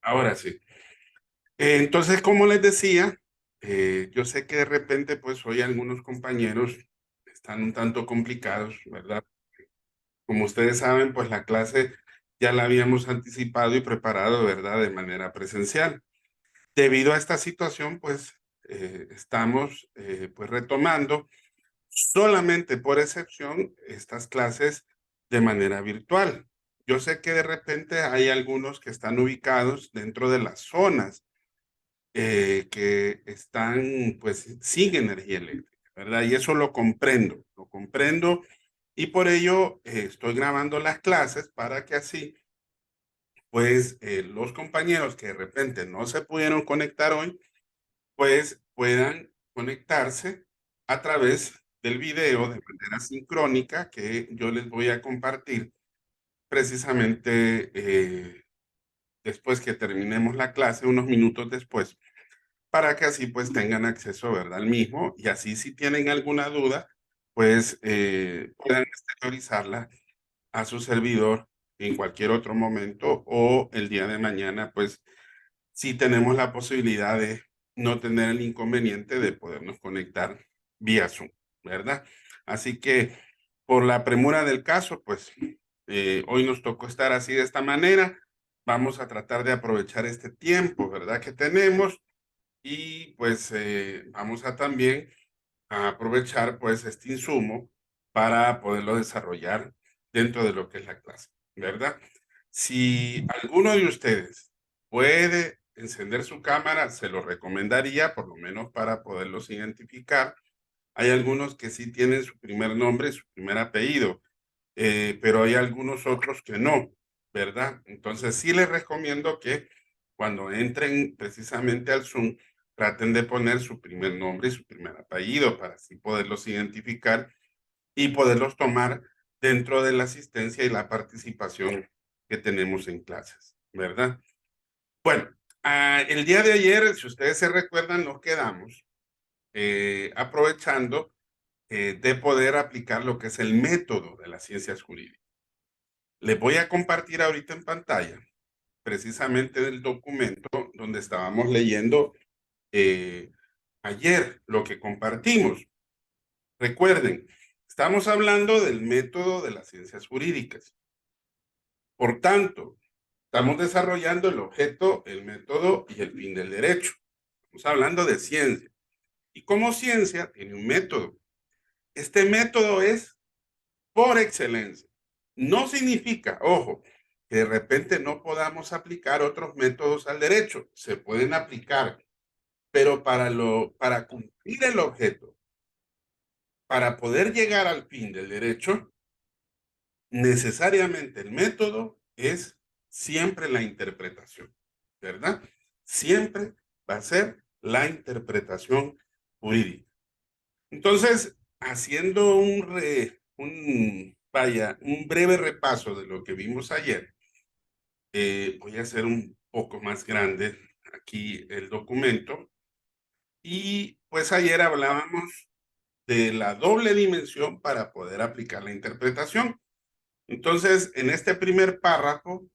Ahora sí. Entonces, como les decía, yo sé que de repente, pues hoy algunos compañeros están un tanto complicados, ¿verdad? Como ustedes saben, pues la clase ya la habíamos anticipado y preparado, ¿verdad? De manera presencial. Debido a esta situación, pues estamos pues retomando solamente por excepción estas clases de manera virtual. Yo sé que de repente hay algunos que están ubicados dentro de las zonas que están pues sin energía eléctrica, ¿verdad? Y eso lo comprendo y por ello estoy grabando las clases para que así pues los compañeros que de repente no se pudieron conectar hoy, pues puedan conectarse a través del video de manera sincrónica que yo les voy a compartir precisamente después que terminemos la clase, unos minutos después, para que así pues tengan acceso, ¿verdad? Al mismo y así si tienen alguna duda, pues puedan exteriorizarla a su servidor en cualquier otro momento o el día de mañana, pues si tenemos la posibilidad de no tener el inconveniente de podernos conectar vía Zoom, ¿verdad? Así que por la premura del caso, pues hoy nos tocó estar así de esta manera. Vamos a tratar de aprovechar este tiempo, ¿verdad? Que tenemos y pues vamos a también a aprovechar pues este insumo para poderlo desarrollar dentro de lo que es la clase, ¿verdad? Si alguno de ustedes puede encender su cámara, se lo recomendaría, por lo menos para poderlos identificar. Hay algunos que sí tienen su primer nombre y su primer apellido, pero hay algunos otros que no, ¿verdad? Entonces sí les recomiendo que cuando entren precisamente al Zoom, traten de poner su primer nombre y su primer apellido para así poderlos identificar y poderlos tomar dentro de la asistencia y la participación que tenemos en clases, ¿verdad? Bueno, el día de ayer, si ustedes se recuerdan, nos quedamos aprovechando de poder aplicar lo que es el método de las ciencias jurídicas. Les voy a compartir ahorita en pantalla precisamente el documento donde estábamos leyendo eh, ayer, lo que compartimos. Recuerden, estamos hablando del método de las ciencias jurídicas. Por tanto, estamos desarrollando el objeto, el método y el fin del derecho. Estamos hablando de ciencia. Y como ciencia tiene un método. Este método es por excelencia. No significa, ojo, que de repente no podamos aplicar otros métodos al derecho. Se pueden aplicar, pero para cumplir el objeto, para poder llegar al fin del derecho, necesariamente el método es siempre la interpretación, ¿verdad? Siempre va a ser la interpretación jurídica. Entonces, haciendo un breve repaso de lo que vimos ayer, voy a hacer un poco más grande aquí el documento. Y pues ayer hablábamos de la doble dimensión para poder aplicar la interpretación. Entonces, en este primer párrafo,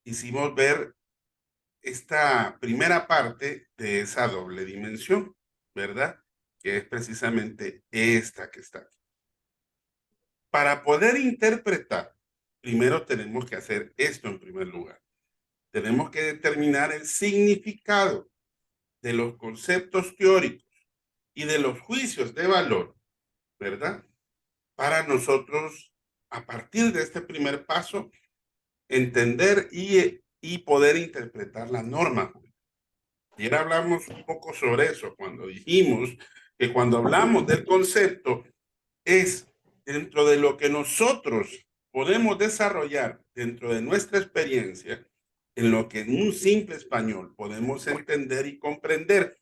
hicimos ver esta primera parte de esa doble dimensión, ¿verdad? Que es precisamente esta que está aquí. Para poder interpretar, primero tenemos que hacer esto en primer lugar. Tenemos que determinar el significado de los conceptos teóricos y de los juicios de valor, ¿verdad? Para nosotros, a partir de este primer paso, entender y poder interpretar la norma. Ayer hablamos un poco sobre eso cuando dijimos que cuando hablamos del concepto es dentro de lo que nosotros podemos desarrollar dentro de nuestra experiencia, en lo que en un simple español podemos entender y comprender,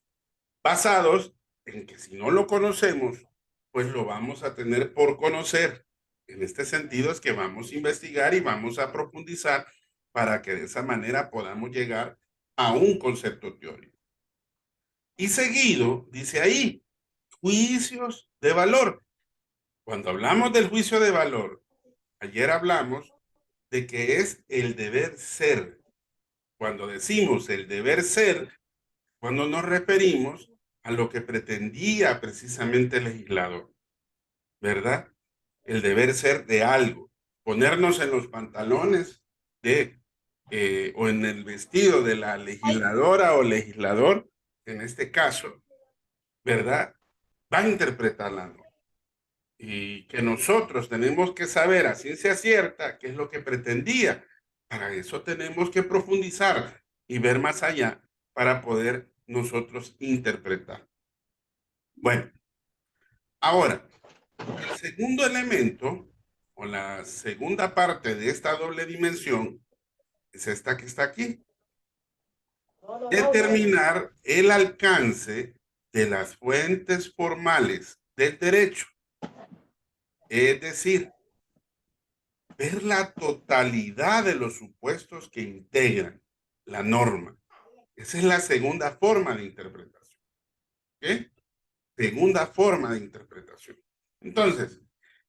basados en que si no lo conocemos, pues lo vamos a tener por conocer. En este sentido es que vamos a investigar y vamos a profundizar para que de esa manera podamos llegar a un concepto teórico. Y seguido, dice ahí, juicios de valor. Cuando hablamos del juicio de valor, ayer hablamos de que es el deber ser. cuando decimos el deber ser, cuando nos referimos a lo que pretendía precisamente el legislador, ¿verdad? El deber ser de algo, ponernos en los pantalones de, o en el vestido de la legisladora o legislador, en este caso, ¿verdad? Va a interpretar la norma. Y que nosotros tenemos que saber a ciencia cierta qué es lo que pretendía. Para eso tenemos que profundizar y ver más allá para poder nosotros interpretar. Bueno, ahora, el segundo elemento o la segunda parte de esta doble dimensión es esta que está aquí. Determinar el alcance de las fuentes formales del derecho. Es decir, ver la totalidad de los supuestos que integran la norma. Esa es la segunda forma de interpretación. ¿Ok? Segunda forma de interpretación. Entonces,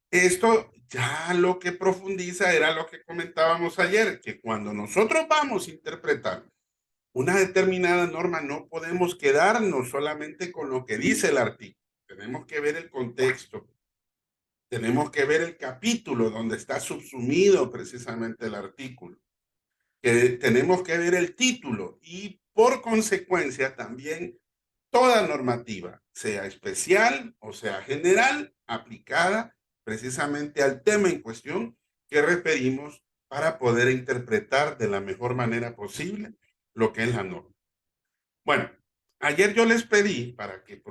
esto ya lo que profundiza era lo que comentábamos ayer, que cuando nosotros vamos a interpretar una determinada norma no podemos quedarnos solamente con lo que dice el artículo. Tenemos que ver el contexto, tenemos que ver el capítulo donde está subsumido precisamente el artículo, que tenemos que ver el título y por consecuencia también toda normativa, sea especial o sea general, aplicada precisamente al tema en cuestión que referimos para poder interpretar de la mejor manera posible lo que es la norma. Bueno, ayer yo les pedí para que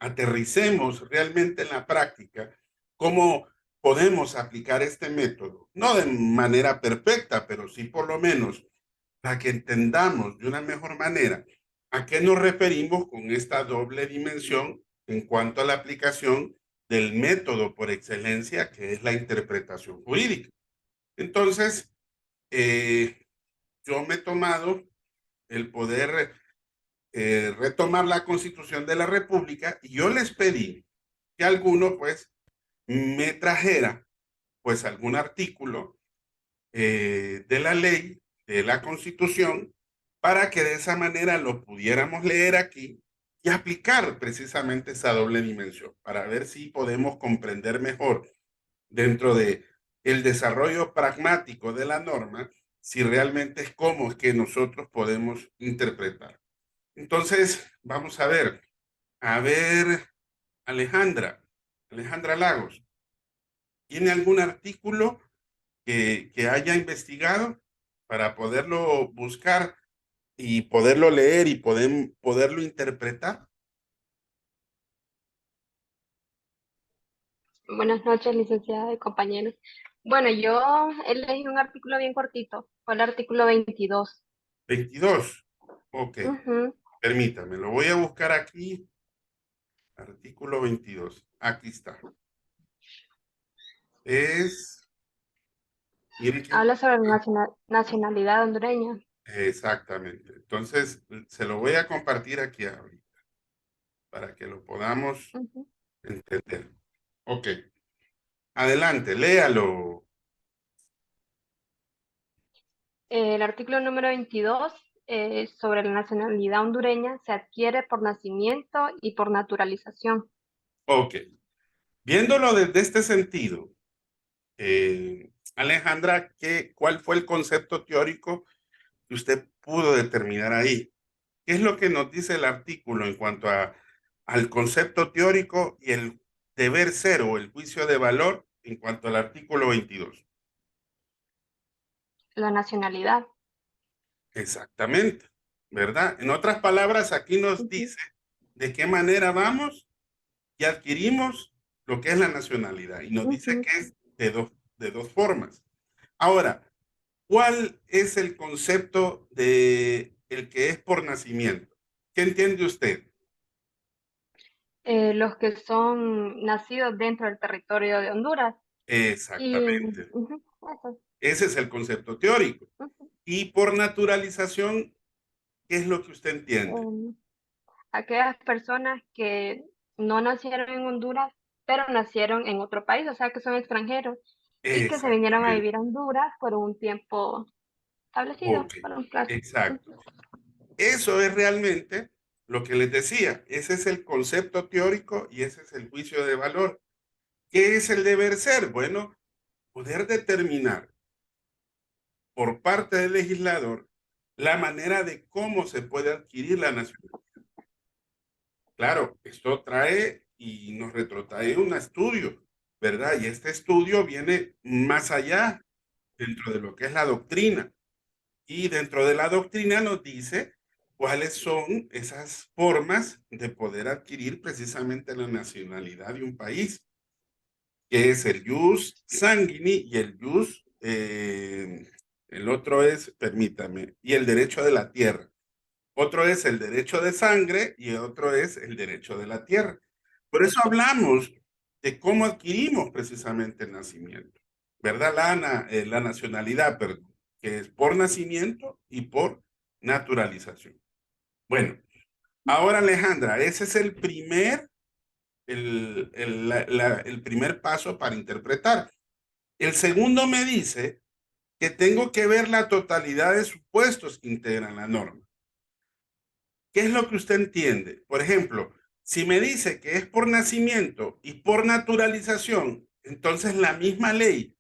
aterricemos realmente en la práctica cómo podemos aplicar este método, no de manera perfecta, pero sí por lo menos para que entendamos de una mejor manera a qué nos referimos con esta doble dimensión en cuanto a la aplicación del método por excelencia que es la interpretación jurídica. Entonces, yo me he tomado el poder retomar la Constitución de la República y yo les pedí que alguno pues me trajera pues algún artículo de la ley, de la Constitución, para que de esa manera lo pudiéramos leer aquí y aplicar precisamente esa doble dimensión, para ver si podemos comprender mejor dentro de el desarrollo pragmático de la norma, si realmente es cómo es que nosotros podemos interpretar. Entonces, vamos a ver, Alejandra, Alejandra Lagos, ¿tiene algún artículo que haya investigado para poderlo buscar y poderlo leer y poderlo interpretar? Buenas noches, licenciada y compañeros. Bueno, yo leí un artículo bien cortito, fue el artículo 22. 22. Ok, Ujú. permítame, lo voy a buscar aquí. Artículo 22. Aquí está. Es, mire qué Habla sobre la importante. nacionalidad hondureña. Exactamente. Entonces, se lo voy a compartir aquí ahorita para que lo podamos Ujú. entender. Ok, adelante, léalo. El artículo número 22 sobre la nacionalidad hondureña se adquiere por nacimiento y por naturalización. Ok, viéndolo desde este sentido, Alejandra, ¿cuál fue el concepto teórico que usted pudo determinar ahí? ¿Qué es lo que nos dice el artículo en cuanto al concepto teórico y el deber ser o el juicio de valor en cuanto al artículo 22? La nacionalidad. Exactamente, ¿verdad? En otras palabras, aquí nos Ujú, dice de qué manera vamos y adquirimos lo que es la nacionalidad y nos dice ujú. que es de dos formas. Ahora, ¿cuál es el concepto de el que es por nacimiento? ¿Qué entiende usted? Los que son nacidos dentro del territorio de Honduras. Y Exactamente. ujú, eso. Ese es el concepto teórico. Ujú. Y por naturalización, ¿qué es lo que usted entiende? Em, Aquellas personas que no nacieron en Honduras, pero nacieron en otro país, o sea, que son extranjeros y que se vinieron a Exactamente. vivir a Honduras por un tiempo, establecido Ok, para un plazo. exacto. Eso es realmente lo que les decía. Ese es el concepto teórico y ese es el juicio de valor. ¿Qué es el deber ser? Bueno, poder determinar por parte del legislador la manera de cómo se puede adquirir la nacionalidad. Claro, esto trae y nos retrotrae un estudio, ¿verdad? Y este estudio viene más allá dentro de lo que es la doctrina. Y dentro de la doctrina nos dice cuáles son esas formas de poder adquirir precisamente la nacionalidad de un país, que es el jus sanguini y el otro es, permítame, y el derecho de la tierra. Otro es el derecho de sangre y otro es el derecho de la tierra. Por eso hablamos de cómo adquirimos precisamente el nacimiento, ¿verdad? La nacionalidad, perdón, que es por nacimiento y por naturalización. Bueno, ahora Alejandra, ese es el primer paso para interpretar. El segundo me dice que tengo que ver la totalidad de supuestos que integran la norma. ¿Qué es lo que usted entiende? Por ejemplo, si me dice que es por nacimiento y por naturalización, entonces la misma ley,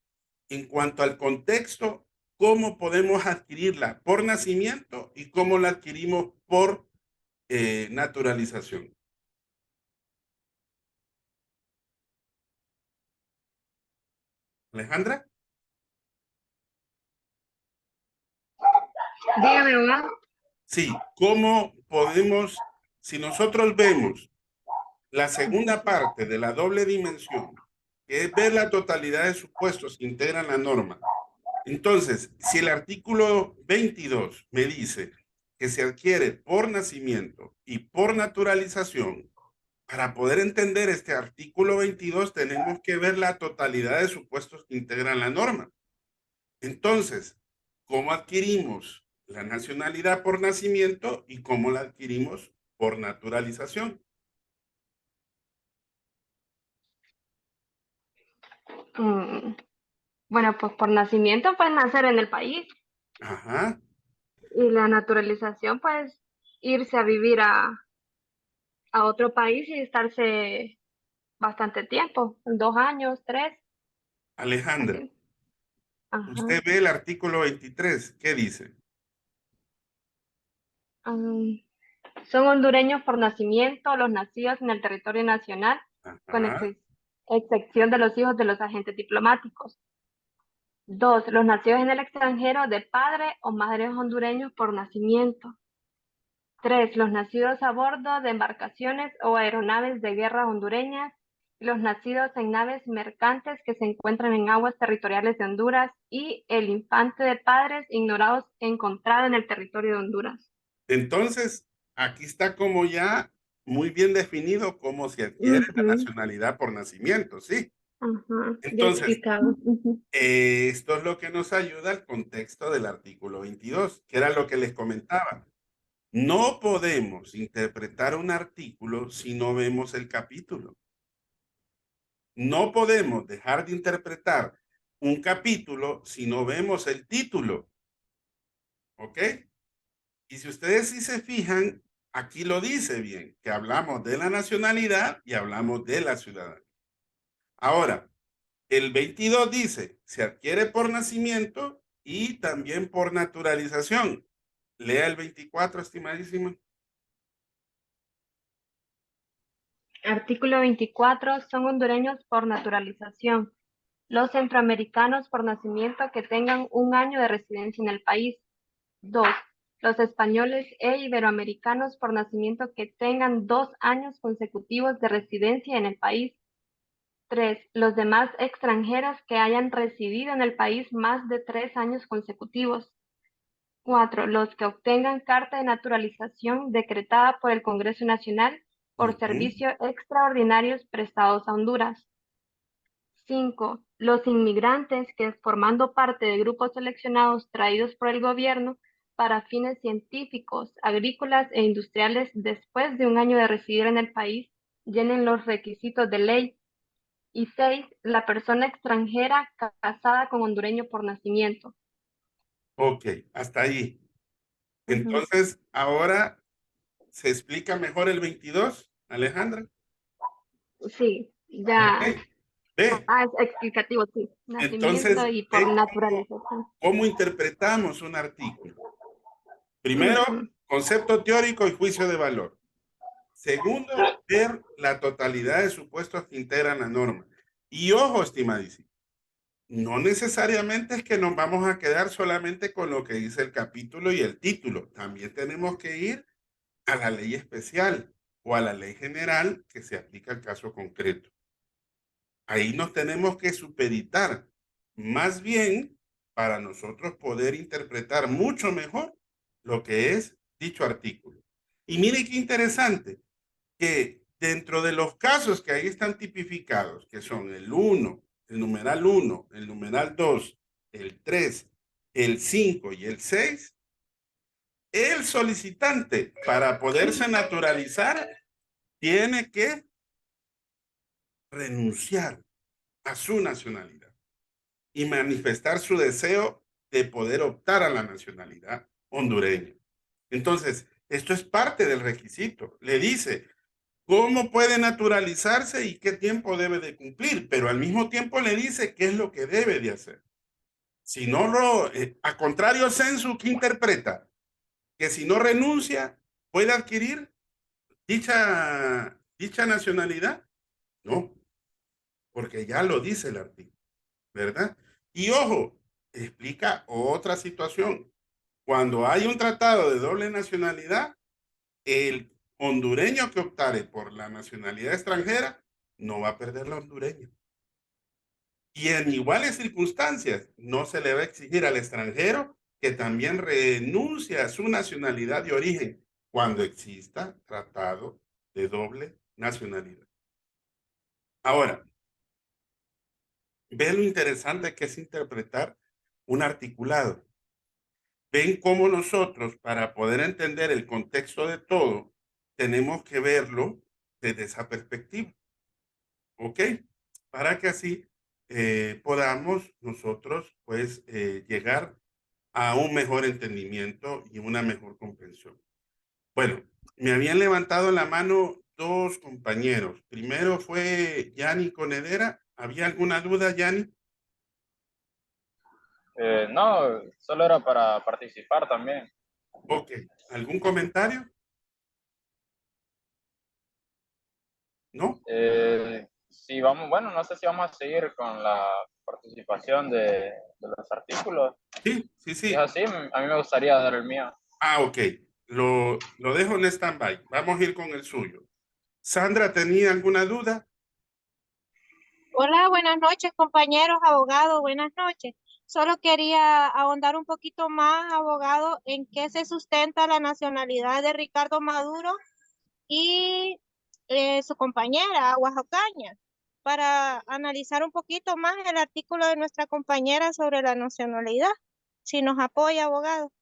en cuanto al contexto, ¿cómo podemos adquirirla por nacimiento y cómo la adquirimos por naturalización? Alejandra, Dígame, mamá. sí, ¿cómo podemos, si nosotros vemos la segunda parte de la doble dimensión, que es ver la totalidad de supuestos que integran la norma? Entonces, si el artículo 22 me dice que se adquiere por nacimiento y por naturalización, para poder entender este artículo 22 tenemos que ver la totalidad de supuestos que integran la norma. Entonces, ¿cómo adquirimos la nacionalidad por nacimiento y cómo la adquirimos por naturalización? Mm, bueno, pues por nacimiento puedes nacer en el país Ajá. y la naturalización pues irse a vivir a otro país y estarse bastante tiempo, 2 años, 3, Alejandra, así. Ajá. usted ve el artículo 23, ¿qué dice? Mm, son hondureños por nacimiento los nacidos en el territorio nacional, con Ajá. excepción de los hijos de los agentes diplomáticos. 2, los nacidos en el extranjero de padre o madres hondureños por nacimiento. 3, los nacidos a bordo de embarcaciones o aeronaves de guerra hondureñas y los nacidos en naves mercantes que se encuentran en aguas territoriales de Honduras y el infante de padres ignorados encontrado en el territorio de Honduras. Entonces, aquí está como ya muy bien definido cómo se adquiere la Ujú, nacionalidad por nacimiento, ¿sí? ajá, ya Entonces, explicado. Ujú. esto es lo que nos ayuda al contexto del artículo 22, que era lo que les comentaba. No podemos interpretar un artículo si no vemos el capítulo. No podemos dejar de interpretar un capítulo si no vemos el título, ¿ok? Y si ustedes sí se fijan, aquí lo dice bien, que hablamos de la nacionalidad y hablamos de la ciudadanía. Ahora, el 22 dice, se adquiere por nacimiento y también por naturalización. Lea el 24, estimadísima. Artículo 24. Son hondureños por naturalización. Los centroamericanos por nacimiento que tengan 1 año de residencia en el país. 2, los españoles e iberoamericanos por nacimiento que tengan 2 años consecutivos de residencia en el país. 3, los demás extranjeros que hayan residido en el país más de 3 años consecutivos. 4, los que obtengan carta de naturalización decretada por el Congreso Nacional por Ujú. servicios extraordinarios prestados a Honduras. 5, los inmigrantes que, formando parte de grupos seleccionados traídos por el gobierno para fines científicos, agrícolas e industriales después de 1 año de residir en el país, llenen los requisitos de ley. Y 6, la persona extranjera casada con hondureño por nacimiento. Ok, hasta ahí. Ujú. Entonces, ahora se explica mejor el 22, Alejandra. Sí, Ok, ya. ve. Es explicativo, sí. Nacimiento Entonces, y por ve naturalización. cómo interpretamos un artículo. Primero, Ujú. concepto teórico y juicio de valor. Segundo, ver la totalidad de supuestos que integran la norma. Y ojo, estimadísimo, no necesariamente es que nos vamos a quedar solamente con lo que dice el capítulo y el título. También tenemos que ir a la ley especial o a la ley general que se aplica al caso concreto. Ahí nos tenemos que supeditar más bien para nosotros poder interpretar mucho mejor lo que es dicho artículo. Y mire qué interesante, que dentro de los casos que ahí están tipificados, que son el uno, el numeral uno, el numeral 2, el 3, el 5 y el 6, el solicitante para poderse naturalizar tiene que renunciar a su nacionalidad y manifestar su deseo de poder optar a la nacionalidad hondureña. Entonces, esto es parte del requisito. Le dice cómo puede naturalizarse y qué tiempo debe de cumplir, pero al mismo tiempo le dice qué es lo que debe de hacer. Si no lo, a contrario censo, ¿qué interpreta? Que si no renuncia, puede adquirir dicha nacionalidad. No, porque ya lo dice el artículo, ¿verdad? Y ojo, explica otra situación. Cuando hay un tratado de doble nacionalidad, el hondureño que optare por la nacionalidad extranjera no va a perder la hondureña. Y en iguales circunstancias, no se le va a exigir al extranjero que también renuncie a su nacionalidad de origen cuando exista tratado de doble nacionalidad. Ahora, ve lo interesante que es interpretar un articulado. Ven cómo nosotros, para poder entender el contexto de todo, tenemos que verlo desde esa perspectiva, ¿ok? Para que así podamos nosotros, pues, llegar a un mejor entendimiento y una mejor comprensión. Bueno, me habían levantado la mano dos compañeros. Primero fue Yanni Conedera. ¿Había alguna duda, Yanni? No, solo era para participar también. Ok. ¿Algún comentario? ¿No? Si vamos, bueno, no sé si vamos a seguir con la participación de los artículos. Sí, sí, Si es sí. así, a mí me gustaría dar el mío. Ah, ok. Lo dejo en stand-by. Vamos a ir con el suyo. Sandra, ¿tenía alguna duda? Hola, buenas noches, compañeros, abogados, buenas noches. Solo quería ahondar un poquito más, abogado, en qué se sustenta la nacionalidad de Ricardo Maduro y su compañera, Aguas Ocaña, para analizar un poquito más el artículo de nuestra compañera sobre la nacionalidad. Si nos apoya, abogado.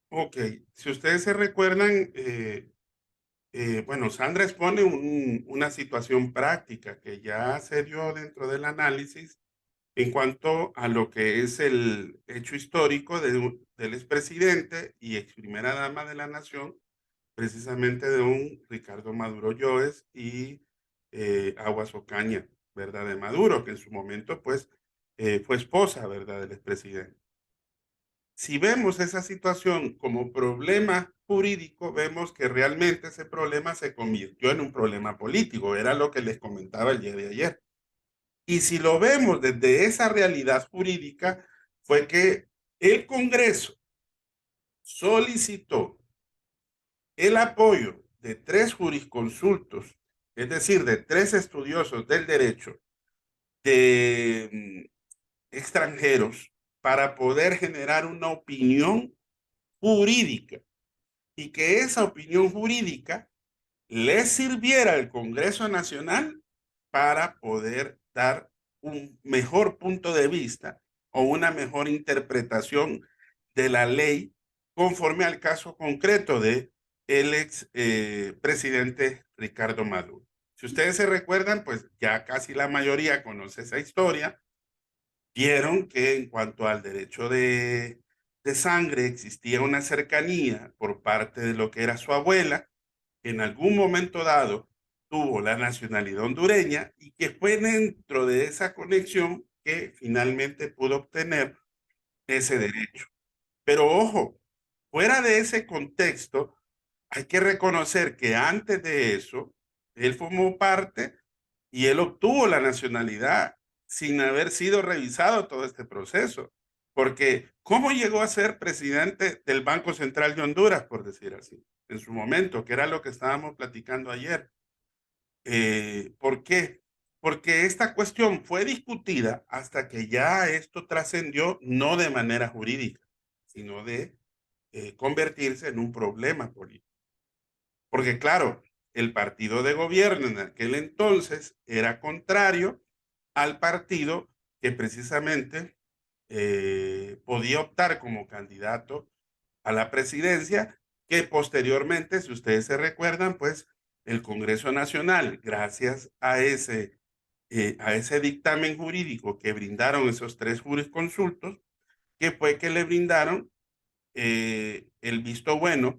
Ok. Si ustedes se recuerdan, bueno, Sandra expone una situación práctica que ya se dio dentro del análisis en cuanto a lo que es el hecho histórico del expresidente y ex primera dama de la nación, precisamente de un Ricardo Maduro Lloves y Aguas Ocaña, ¿verdad? De Maduro, que en su momento, pues, fue esposa, ¿verdad? Del expresidente. Si vemos esa situación como problema jurídico, vemos que realmente ese problema se convirtió en un problema político, era lo que les comentaba el día de ayer. Y si lo vemos desde esa realidad jurídica, fue que el Congreso solicitó el apoyo de tres jurisconsultos, es decir, de tres estudiosos del derecho de extranjeros, para poder generar una opinión jurídica y que esa opinión jurídica le sirviera al Congreso Nacional para poder dar un mejor punto de vista o una mejor interpretación de la ley conforme al caso concreto de el ex presidente Ricardo Maduro. Si ustedes se recuerdan, pues ya casi la mayoría conoce esa historia. Vieron que en cuanto al derecho de sangre, existía una cercanía por parte de lo que era su abuela, que en algún momento dado tuvo la nacionalidad hondureña y que fue dentro de esa conexión que finalmente pudo obtener ese derecho. Pero ojo, fuera de ese contexto, hay que reconocer que antes de eso, él formó parte y él obtuvo la nacionalidad sin haber sido revisado todo este proceso. Porque, ¿cómo llegó a ser presidente del Banco Central de Honduras, por decir así, en su momento, que era lo que estábamos platicando ayer? ¿Por qué? Porque esta cuestión fue discutida hasta que ya esto trascendió no de manera jurídica, sino de convertirse en un problema político. Porque claro, el partido de gobierno en aquel entonces era contrario al partido que precisamente podía optar como candidato a la presidencia, que posteriormente, si ustedes se recuerdan, pues el Congreso Nacional, gracias a ese dictamen jurídico que brindaron esos tres jurisconsultos, que fue que le brindaron el visto bueno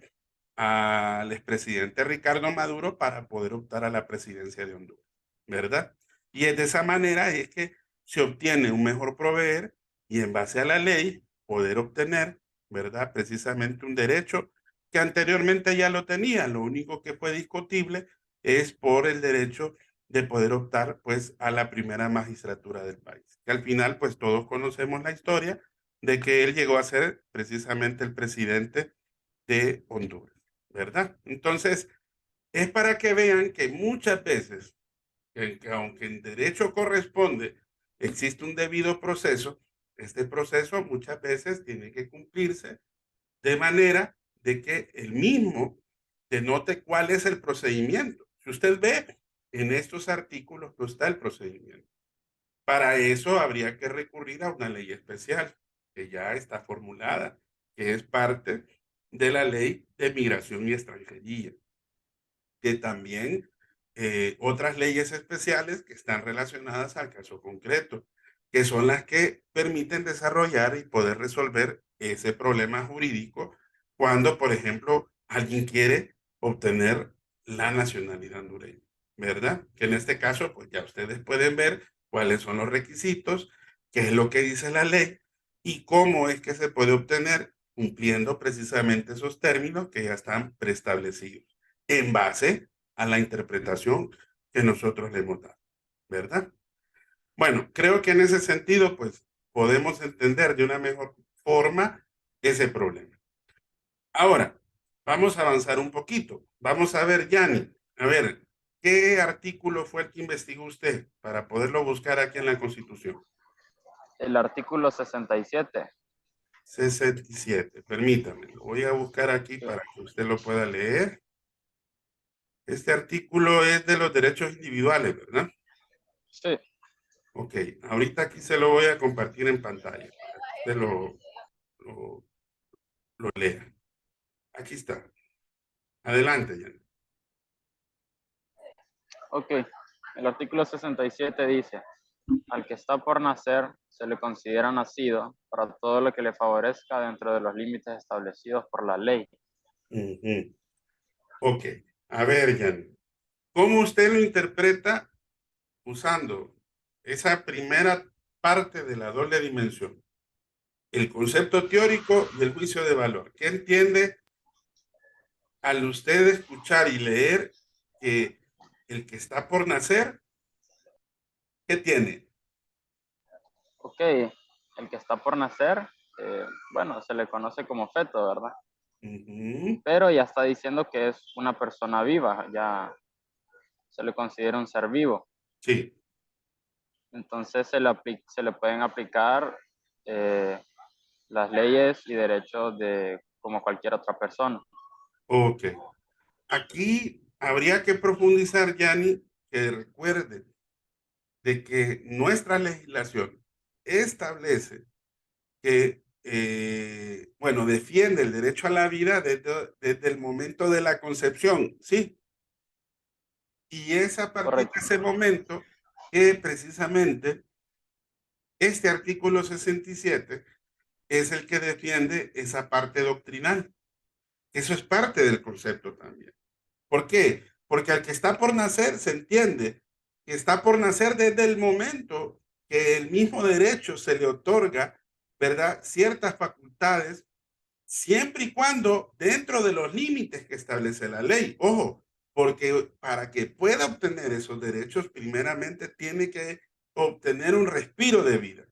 al expresidente Ricardo Maduro para poder optar a la presidencia de Honduras, ¿verdad? Y es de esa manera es que se obtiene un mejor proveer y en base a la ley poder obtener, ¿verdad? Precisamente un derecho que anteriormente ya lo tenía. Lo único que fue discutible es por el derecho de poder optar pues a la primera magistratura del país. Que al final pues todos conocemos la historia de que él llegó a ser precisamente el presidente de Honduras, ¿verdad? Entonces, es para que vean que muchas veces, que aunque en derecho corresponde, existe un debido proceso, este proceso muchas veces tiene que cumplirse de manera de que el mismo denote cuál es el procedimiento. Si usted ve en estos artículos, no está el procedimiento. Para eso habría que recurrir a una ley especial que ya está formulada, que es parte de la ley de migración y extranjería, que también otras leyes especiales que están relacionadas al caso concreto, que son las que permiten desarrollar y poder resolver ese problema jurídico cuando, por ejemplo, alguien quiere obtener la nacionalidad hondureña, ¿verdad? Que en este caso, pues ya ustedes pueden ver cuáles son los requisitos, qué es lo que dice la ley y cómo es que se puede obtener cumpliendo precisamente esos términos que ya están preestablecidos en base a la interpretación que nosotros le hemos dado, ¿verdad? Bueno, creo que en ese sentido, pues, podemos entender de una mejor forma ese problema. Ahora, vamos a avanzar un poquito. Vamos a ver, Yanni, a ver, ¿qué artículo fue el que investigó usted para poderlo buscar aquí en la Constitución? El artículo 67. 67, permítame, lo voy a buscar aquí Sí. para que usted lo pueda leer. Este artículo es de los derechos individuales, ¿verdad? Sí. Ok, ahorita aquí se lo voy a compartir en pantalla para que usted lo, lo lea. Aquí está. Adelante, Jan. Ok. El artículo 67 dice, al que está por nacer se le considera nacido para todo lo que le favorezca dentro de los límites establecidos por la ley. Uh-huh. Ok, a ver, Jan, ¿cómo usted lo interpreta usando esa primera parte de la doble dimensión? El concepto teórico y el juicio de valor. ¿Qué entiende al usted escuchar y leer que el que está por nacer, qué tiene? Ok, el que está por nacer, bueno, se le conoce como feto, ¿verdad? Uh-huh. Pero ya está diciendo que es una persona viva, ya se le considera un ser vivo. Sí. Entonces se le pueden aplicar las leyes y derechos de como cualquier otra persona. Ok. Aquí habría que profundizar, Yanni, que recuerde de que nuestra legislación establece que, bueno, defiende el derecho a la vida desde el momento de la concepción, ¿sí? Y es a partir Correcto. de ese momento que precisamente este artículo 67 es el que defiende esa parte doctrinal. Eso es parte del concepto también. ¿Por qué? Porque al que está por nacer se entiende que está por nacer desde el momento que el mismo derecho se le otorga, ¿verdad? Ciertas facultades, siempre y cuando dentro de los límites que establece la ley. Ojo, porque para que pueda obtener esos derechos, primeramente tiene que obtener un respiro de vida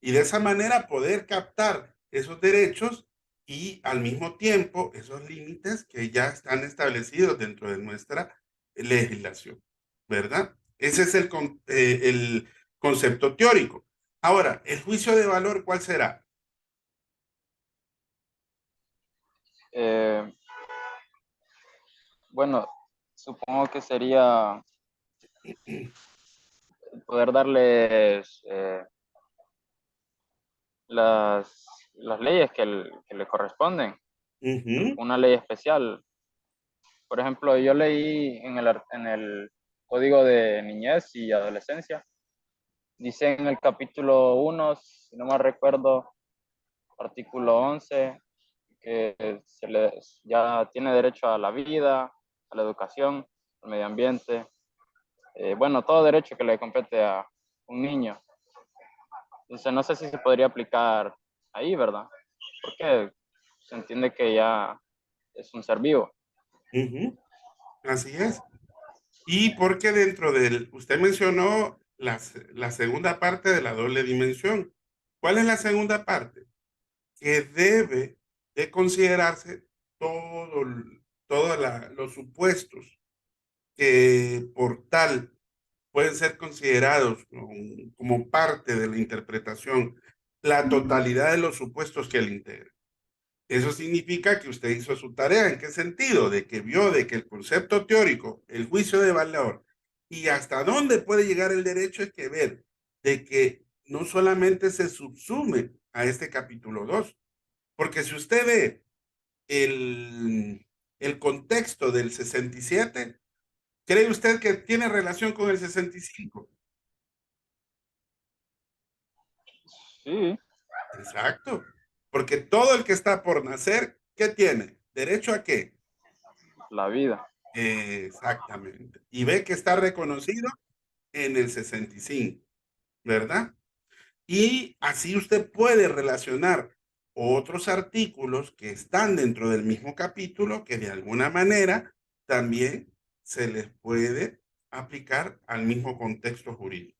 y de esa manera poder captar esos derechos y al mismo tiempo esos límites que ya están establecidos dentro de nuestra legislación, ¿verdad? Ese es el concepto teórico. Ahora, el juicio de valor, ¿cuál será? Eh, bueno, supongo que sería poder darles las leyes que le corresponden, Ujú, una ley especial. Por ejemplo, yo leí en el Código de Niñez y Adolescencia, dice en el capítulo 1, si no me recuerdo, artículo 11, que ya tiene derecho a la vida, a la educación, al medio ambiente, bueno, todo derecho que le compete a un niño. Entonces, no sé si se podría aplicar ahí, ¿verdad? Porque se entiende que ya es un ser vivo. ujú, así es. Y porque dentro del, usted mencionó la segunda parte de la doble dimensión. ¿Cuál es la segunda parte? Que debe de considerarse todo, todos los supuestos que por tal pueden ser considerados como parte de la interpretación, la totalidad de los supuestos que le integran. Eso significa que usted hizo su tarea. ¿En qué sentido? De que vio de que el concepto teórico, el juicio de valor y hasta dónde puede llegar el derecho es que ver de que no solamente se subsume a este capítulo 2, porque si usted ve el contexto del 67, ¿cree usted que tiene relación con el 65? Sí, Exacto, porque todo el que está por nacer, ¿qué tiene? ¿Derecho a qué? la vida. Exactamente. Y ve que está reconocido en el 65, ¿verdad? Y así usted puede relacionar otros artículos que están dentro del mismo capítulo que de alguna manera también se les puede aplicar al mismo contexto jurídico.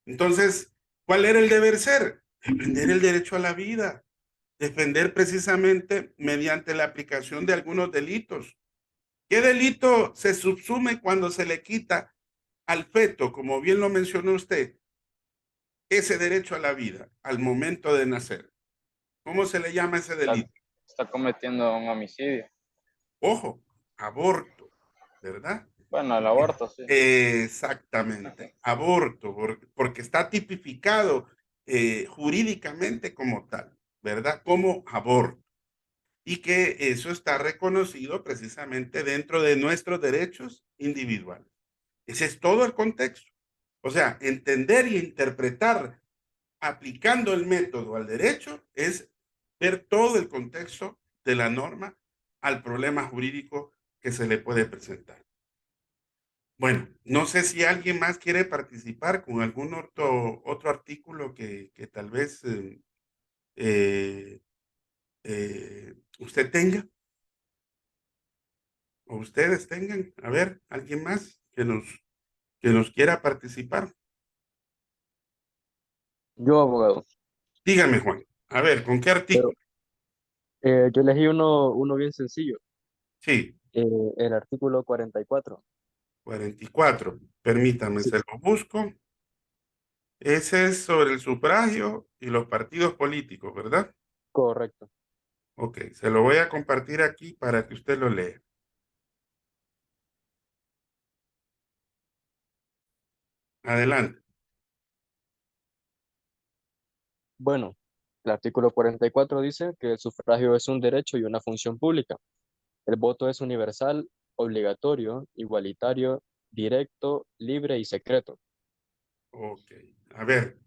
Entonces, ¿cuál era el deber ser? Defender el derecho a la vida, defender precisamente mediante la aplicación de algunos delitos. ¿Qué delito se subsume cuando se le quita al feto, como bien lo mencionó usted, ese derecho a la vida al momento de nacer? ¿Cómo se le llama ese Está, delito? está cometiendo un homicidio. Ojo, aborto, ¿verdad? Bueno, el aborto, sí. Exactamente, aborto, porque está tipificado jurídicamente como tal, ¿verdad? Como aborto. Y que eso está reconocido precisamente dentro de nuestros derechos individuales. Ese es todo el contexto. O sea, entender y interpretar aplicando el método al derecho es ver todo el contexto de la norma al problema jurídico que se le puede presentar. Bueno, no sé si alguien más quiere participar con algún otro artículo que tal vez eh, usted tenga o ustedes tengan. A ver, alguien más que nos quiera participar. Yo, abogado, Dígame, Juan. A ver, ¿con qué pero artículo? yo elegí uno bien sencillo, Sí, eh, el artículo 44. 44. Permítame, Sí, se lo busco. Ese es sobre el sufragio y los partidos políticos, ¿verdad? correcto. Ok, se lo voy a compartir aquí para que usted lo lea. Adelante. Bueno, el artículo 44 dice que el sufragio es un derecho y una función pública. El voto es universal, obligatorio, igualitario, directo, libre y secreto. Ok. A ver,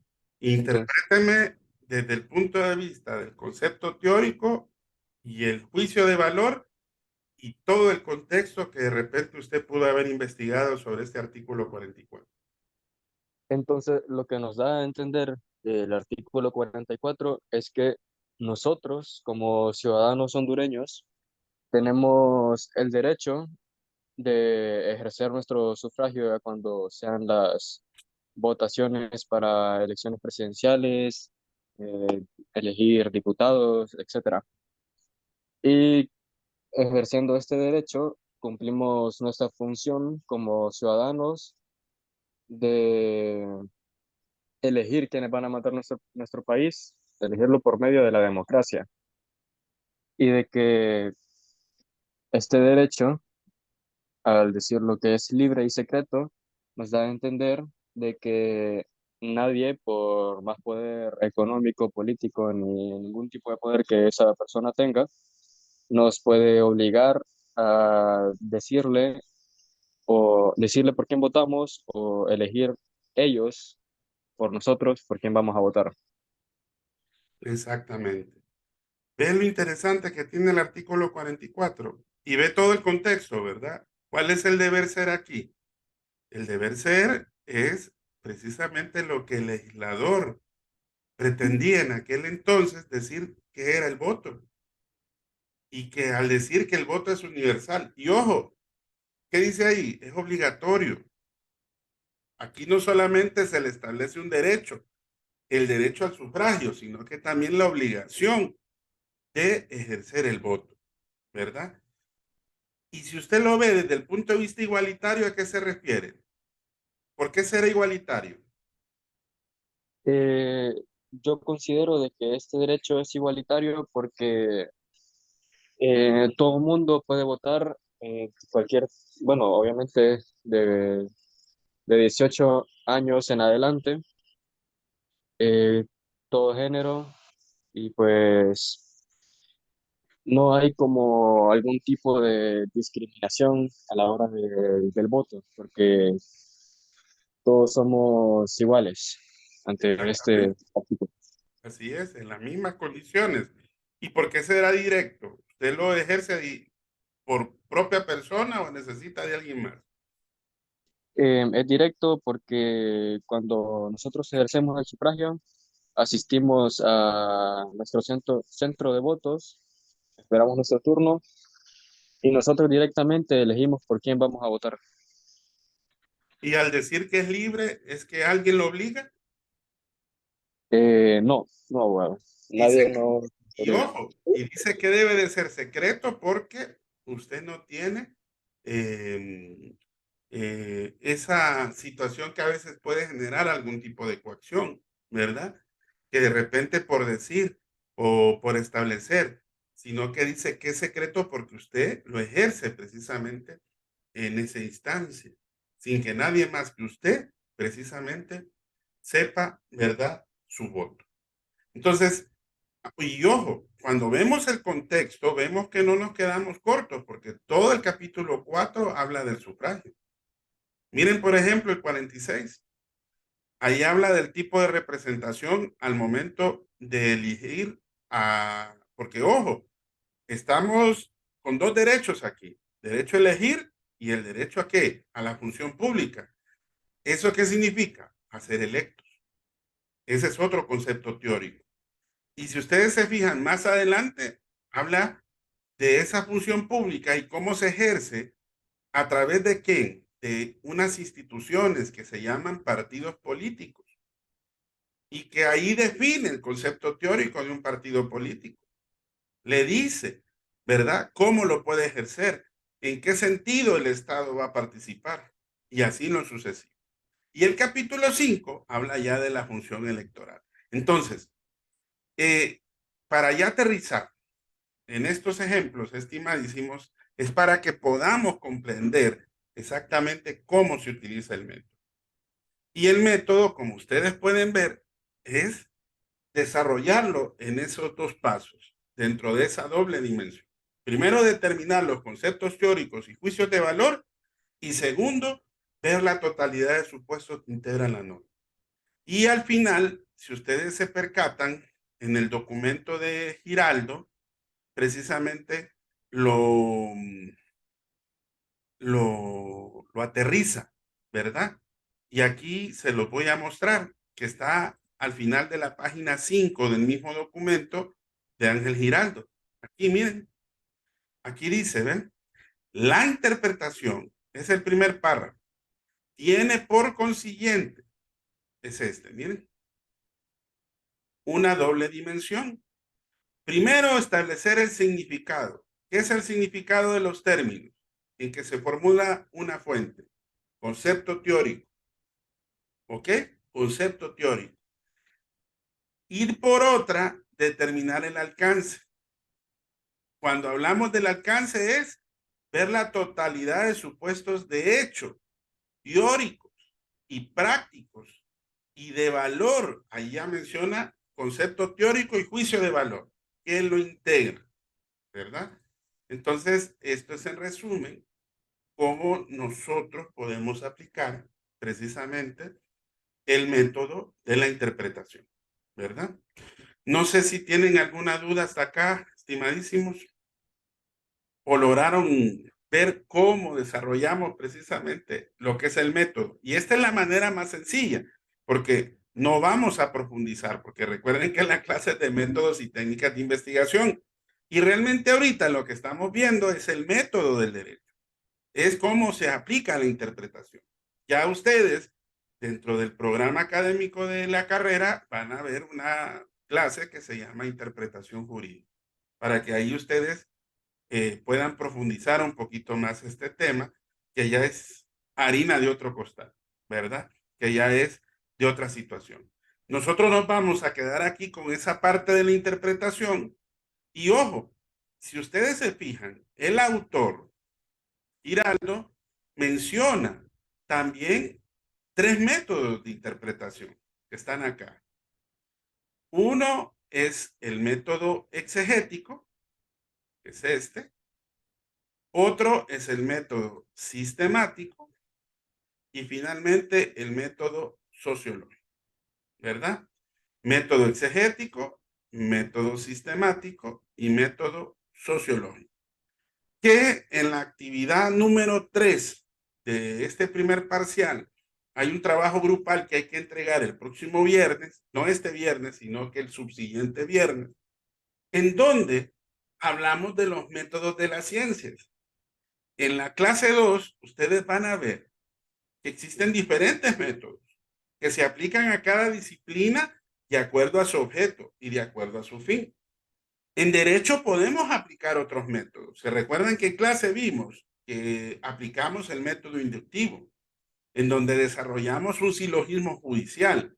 Entonces, interpréteme desde el punto de vista del concepto teórico y el juicio de valor y todo el contexto que de repente usted pudo haber investigado sobre este artículo 44. Entonces, lo que nos da a entender el artículo 44 es que nosotros, como ciudadanos hondureños, tenemos el derecho de ejercer nuestro sufragio cuando sean las votaciones para elecciones presidenciales, elegir diputados, etcétera. Y ejerciendo este derecho, cumplimos nuestra función como ciudadanos de elegir quiénes van a mandar nuestro país, elegirlo por medio de la democracia. Y de que este derecho, al decir lo que es libre y secreto, nos da a entender de que nadie, por más poder económico, político, ni ningún tipo de poder que esa persona tenga, nos puede obligar a decirle por quién votamos o elegir ellos por nosotros por quién vamos a votar. Exactamente. Ve lo interesante que tiene el artículo 44 y ve todo el contexto, ¿verdad? ¿Cuál es el deber ser aquí? El deber ser es precisamente lo que el legislador pretendía en aquel entonces decir que era el voto y que al decir que el voto es universal, y ojo, ¿qué dice ahí? Es obligatorio. Aquí no solamente se le establece un derecho, el derecho al sufragio, sino que también la obligación de ejercer el voto, ¿verdad? Y si usted lo ve desde el punto de vista igualitario, ¿a qué se refiere? ¿Por qué será igualitario? Eh, yo considero de que este derecho es igualitario porque todo mundo puede votar, bueno, obviamente de 18 años en adelante, eh, todo género, y pues no hay como algún tipo de discriminación a la hora del voto, porque todos somos iguales ante este Exactamente. artículo. Así es, en las mismas condiciones. ¿Y por qué será directo? ¿Usted lo ejerce por propia persona o necesita de alguien más? Es directo porque cuando nosotros ejercemos el sufragio, asistimos a nuestro centro de votos, esperamos nuestro turno y nosotros directamente elegimos por quién vamos a votar. Y al decir que es libre, ¿es que alguien lo obliga? No, no, abogado. Dice Nadie no Y obliga. ojo, y dice que debe de ser secreto porque usted no tiene eh, esa situación que a veces puede generar algún tipo de coacción, ¿verdad? Que de repente por decir o por establecer, sino que dice que es secreto porque usted lo ejerce precisamente en esa instancia, sin que nadie más que usted precisamente sepa, ¿verdad?, su voto. Entonces, y ojo, cuando vemos el contexto, vemos que no nos quedamos cortos, porque todo el capítulo 4 habla del sufragio. Miren, por ejemplo, el 46. Ahí habla del tipo de representación al momento de elegir porque ojo, estamos con dos derechos aquí, derecho a elegir y el derecho a qué, a la función pública. ¿Eso qué significa? A ser electos. Ese es otro concepto teórico. Y si ustedes se fijan más adelante, habla de esa función pública y cómo se ejerce a través de quién, de unas instituciones que se llaman partidos políticos y que ahí define el concepto teórico de un partido político. Le dice, ¿verdad?, cómo lo puede ejercer, en qué sentido el Estado va a participar y así lo sucesivo. Y el capítulo 5 habla ya de la función electoral. Entonces, para ya aterrizar en estos ejemplos, estimadísimos, es para que podamos comprender exactamente cómo se utiliza el método. Y el método, como ustedes pueden ver, es desarrollarlo en esos dos pasos, dentro de esa doble dimensión. Primero, determinar los conceptos teóricos y juicios de valor. Y segundo, ver la totalidad de supuestos que integran la norma. Y al final, si ustedes se percatan, en el documento de Giraldo, precisamente lo, lo aterriza, ¿verdad? Y aquí se lo voy a mostrar, que está al final de la página 5 del mismo documento de Ángel Giraldo. Aquí miren, aquí dice, ¿ven? La interpretación, es el primer párrafo, tiene por consiguiente, es este, miren, una doble dimensión. Primero, establecer el significado. ¿Qué es el significado de los términos? En que se formula una fuente. Concepto teórico. ¿Ok? Concepto teórico. Ir por otra, determinar el alcance. Cuando hablamos del alcance es ver la totalidad de supuestos de hecho, teóricos y prácticos y de valor. Ahí ya menciona concepto teórico y juicio de valor, que lo integra, ¿verdad? Entonces, esto es en resumen cómo nosotros podemos aplicar precisamente el método de la interpretación, ¿verdad? No sé si tienen alguna duda hasta acá, estimadísimos, o lograron ver cómo desarrollamos precisamente lo que es el método. Y esta es la manera más sencilla, porque no vamos a profundizar, porque recuerden que la clase es de métodos y técnicas de investigación. Y realmente ahorita lo que estamos viendo es el método del derecho, es cómo se aplica la interpretación. Ya ustedes, dentro del programa académico de la carrera, van a ver una clase que se llama interpretación jurídica, para que ahí ustedes puedan profundizar un poquito más este tema, que ya es harina de otro costal, ¿verdad? Que ya es de otra situación. Nosotros nos vamos a quedar aquí con esa parte de la interpretación y ojo, si ustedes se fijan, el autor Giraldo menciona también tres métodos de interpretación que están acá. Uno es el método exegético, que es este. Otro es el método sistemático y finalmente el método sociológico, ¿verdad? Método exegético, método sistemático y método sociológico. Que en la actividad número 3 de este primer parcial hay un trabajo grupal que hay que entregar el próximo viernes, no este viernes, sino que el subsiguiente viernes, en donde hablamos de los métodos de las ciencias. En la clase 2, ustedes van a ver que existen diferentes métodos que se aplican a cada disciplina de acuerdo a su objeto y de acuerdo a su fin. En derecho podemos aplicar otros métodos. Se recuerdan que en clase vimos que aplicamos el método inductivo, en donde desarrollamos un silogismo judicial.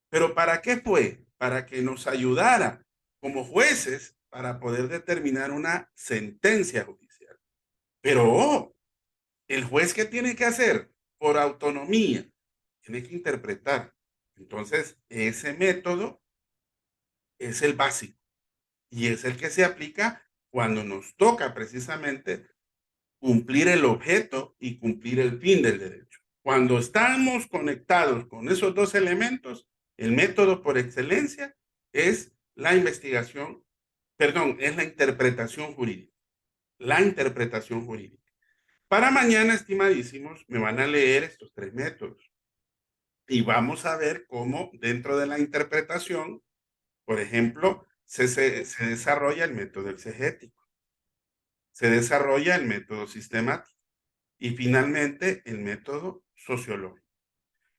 ¿Pero para qué fue? Para que nos ayudara como jueces para poder determinar una sentencia judicial. Pero ojo, el juez, ¿qué tiene que hacer? Por autonomía, tiene que interpretar. Entonces, ese método es el básico y es el que se aplica cuando nos toca precisamente cumplir el objeto y cumplir el fin del derecho. Cuando estamos conectados con esos dos elementos, el método por excelencia es la investigación, perdón, es la interpretación jurídica. La interpretación jurídica. Para mañana, estimadísimos, me van a leer estos tres métodos y vamos a ver cómo dentro de la interpretación, por ejemplo, se desarrolla el método exegético, se desarrolla el método sistemático y finalmente el método sociológico.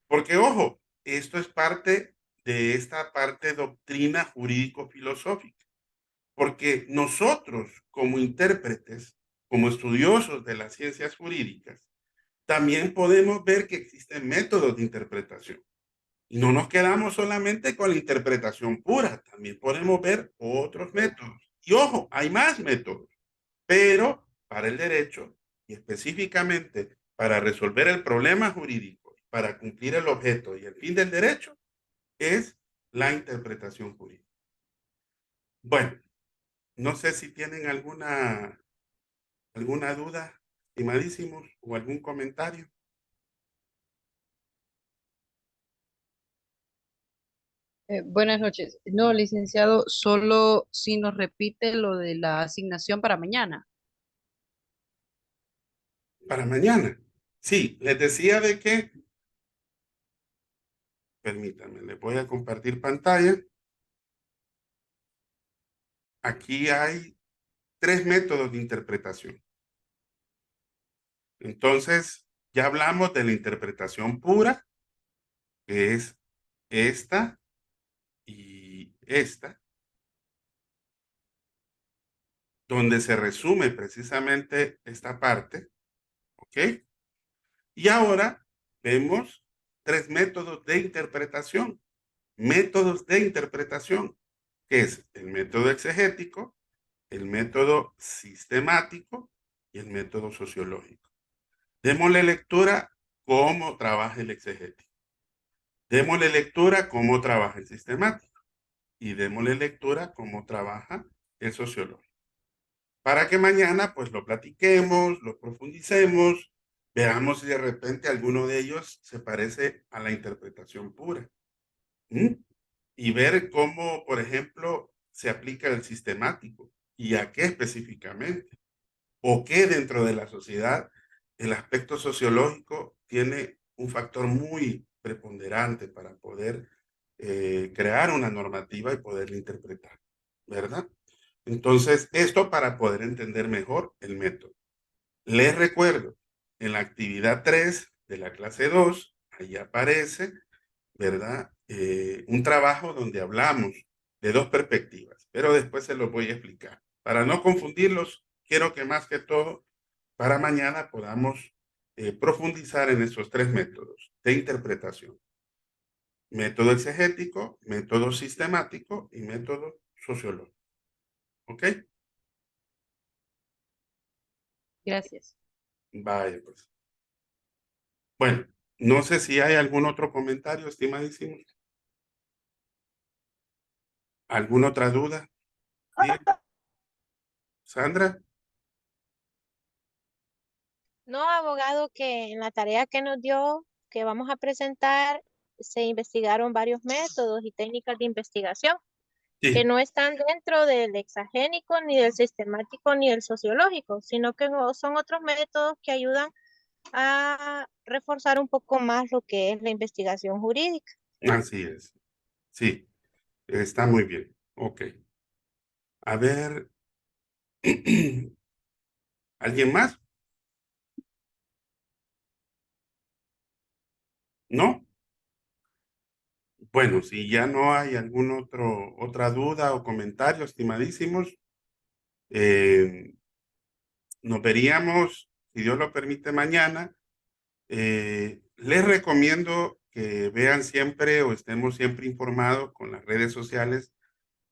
Porque, ojo, esto es parte de esta parte doctrina jurídico-filosófica, porque nosotros como intérpretes, como estudiosos de las ciencias jurídicas, también podemos ver que existen métodos de interpretación. Y no nos quedamos solamente con la interpretación pura, también podemos ver otros métodos. Y ojo, hay más métodos, pero para el derecho y específicamente para resolver el problema jurídico, para cumplir el objeto y el fin del derecho, es la interpretación jurídica. Bueno, no sé si tienen alguna duda, estimadísimos, o algún comentario. Buenas noches. No, licenciado, solo si nos repite lo de la asignación para mañana. Para mañana. Sí, les decía de que, permítanme, les voy a compartir pantalla. Aquí hay 3 métodos de interpretación. Entonces, ya hablamos de la interpretación pura, que es esta y esta, donde se resume precisamente esta parte, ¿ok? Y ahora vemos 3 métodos de interpretación. Métodos de interpretación, que es el método exegético, el método sistemático y el método sociológico. Démosle lectura cómo trabaja el exegético. Démosle lectura cómo trabaja el sistemático. Y démosle lectura cómo trabaja el sociológico. Para que mañana pues lo platiquemos, lo profundicemos, veamos si de repente alguno de ellos se parece a la interpretación pura. Y ver cómo, por ejemplo, se aplica el sistemático y a qué específicamente, o qué dentro de la sociedad el aspecto sociológico tiene un factor muy preponderante para poder crear una normativa y poderla interpretar, ¿verdad? Entonces, esto para poder entender mejor el método. Les recuerdo, en la actividad 3 de la clase 2, ahí aparece, ¿verdad? Un trabajo donde hablamos de 2 perspectivas, pero después se los voy a explicar. Para no confundirlos, quiero que más que todo, para mañana podamos profundizar en esos 3 métodos de interpretación. Método exegético, método sistemático y método sociológico. ¿Ok? Gracias. Vaya, pues. Bueno, no sé si hay algún otro comentario, estimadísimos. ¿Alguna otra duda? ¿Sí? ¿Sandra? No, abogado, que en la tarea que nos dio, que vamos a presentar, se investigaron varios métodos y técnicas de investigación que Sí. no están dentro del exagénico, ni del sistemático, ni del sociológico, sino que son otros métodos que ayudan a reforzar un poco más lo que es la investigación jurídica. Así es. Sí, está muy bien. Ok. A ver, ¿alguien más? ¿No? Bueno, si ya no hay otra duda o comentario, estimadísimos, nos veríamos, si Dios lo permite, mañana. Les recomiendo que vean siempre o estemos siempre informados con las redes sociales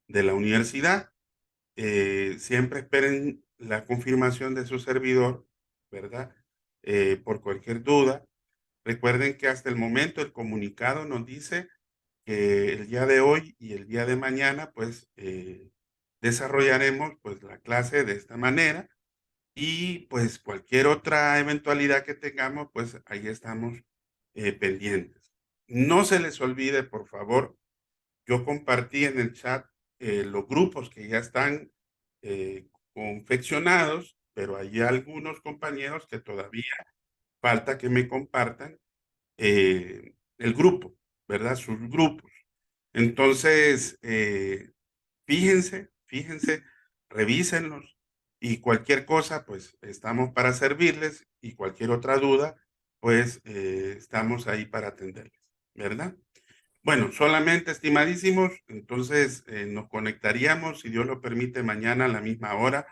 de la universidad. Siempre esperen la confirmación de su servidor, ¿verdad? Por cualquier duda. Recuerden que hasta el momento el comunicado nos dice que el día de hoy y el día de mañana, pues, desarrollaremos pues la clase de esta manera y pues cualquier otra eventualidad que tengamos, pues ahí estamos pendientes. No se les olvide, por favor, yo compartí en el chat los grupos que ya están confeccionados, pero hay algunos compañeros que todavía falta que me compartan el grupo, ¿verdad? Sus grupos. Entonces, fíjense, revísenlos y cualquier cosa, pues estamos para servirles y cualquier otra duda, pues estamos ahí para atenderles, ¿verdad? Bueno, solamente, estimadísimos, entonces nos conectaríamos, si Dios lo permite, mañana a la misma hora,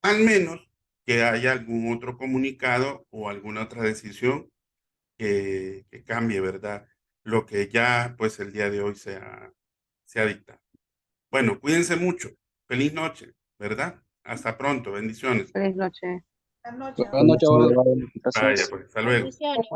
al menos que haya algún otro comunicado o alguna otra decisión que cambie, ¿verdad? Lo que ya, pues, el día de hoy se ha dictado. Bueno, cuídense mucho. Feliz noche, ¿verdad? Hasta pronto. Bendiciones. Feliz noche. Buenas noches, abogado. Vaya, Gracias. pues, hasta luego. Bendiciones.